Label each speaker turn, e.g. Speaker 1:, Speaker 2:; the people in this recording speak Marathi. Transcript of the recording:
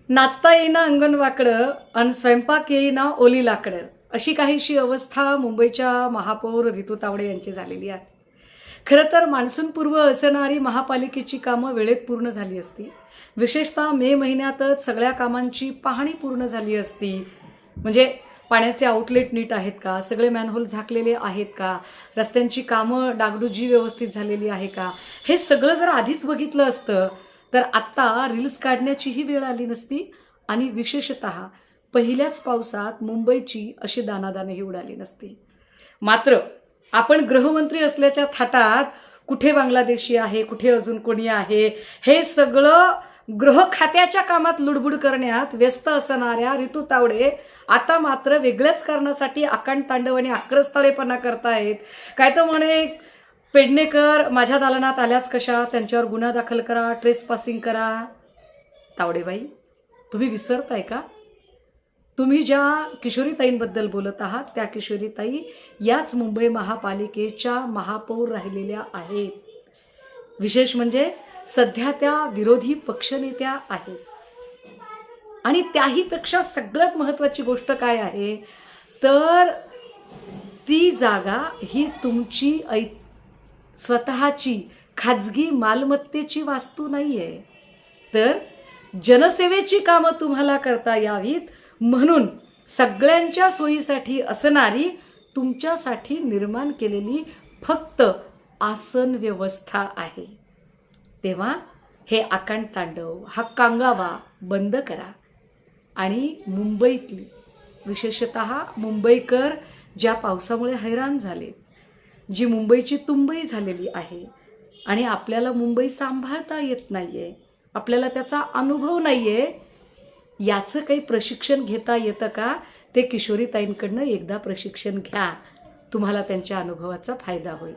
Speaker 1: नाचता येईना अंगण वाकडं आणि स्वयंपाक येईना ओली लाकडं, अशी काहीशी अवस्था मुंबईच्या महापौर रितू तावडे यांची झालेली आहे. खरं तर मान्सूनपूर्व असणारी महापालिकेची कामं वेळेत पूर्ण झाली असती. विशेषतः मे महिन्यातच सगळ्या कामांची पाहणी पूर्ण झाली असती. म्हणजे पाण्याचे आउटलेट नीट आहेत का, सगळे मॅनहोल झाकलेले आहेत का, रस्त्यांची कामं डागडुजी व्यवस्थित झालेली आहे का, हे सगळं जर आधीच बघितलं असतं तर आत्ता रील्स काढण्याचीही वेळ आली नसती आणि विशेषतः पहिल्याच पावसात मुंबईची अशी दाणादाणही उडाली नसती. मात्र आपण गृहमंत्री असल्याच्या थाटात कुठे बांगलादेशी आहे, कुठे अजून कोणी आहे, हे सगळं गृह खात्याच्या कामात लुडबुड करण्यात व्यस्त असणाऱ्या रितू तावडे आता मात्र वेगळ्याच कारणासाठी आकांड तांडव आणि आक्रस्ताळेपणा करतायत. काय तर म्हणे पेडणेकर माझ्या दालनात आल्याच कशा, त्यांच्यावर गुन्हा दाखल करा, ट्रेसपासिंग करा. तावडेबाई, तुम्ही विसरताय का? तुम्ही ज्या किशोरीताईंबद्दल बोलत आहात त्या किशोरीताई याच मुंबई महापालिकेच्या महापौर राहिलेल्या आहेत. विशेष म्हणजे सध्या त्या विरोधी पक्षनेत्या आहेत. आणि त्याहीपेक्षा सगळ्यात महत्त्वाची गोष्ट काय आहे तर ती जागा ही तुमची स्वतःची खाजगी मालमत्तेची वास्तू नाहीये, तर जनसेवेची कामं तुम्हाला करता यावीत म्हणून सगळ्यांच्या सोयीसाठी असणारी तुमच्यासाठी निर्माण केलेली फक्त आसन व्यवस्था आहे. तेव्हा हे आकांड तांडव, हा कांगावा बंद करा. आणि मुंबईतली विशेषतः मुंबईकर ज्या पावसामुळे हैराण झाले, जी मुंबईची तुंबई झालेली आहे आणि आपल्याला मुंबई सांभाळता येत नाहीये, आपल्याला त्याचा अनुभव नाहीये, याचं काही प्रशिक्षण घेता येतं का? ते किशोरीताईंकडनं एकदा प्रशिक्षण घ्या, तुम्हाला त्यांच्या अनुभवाचा फायदा होईल.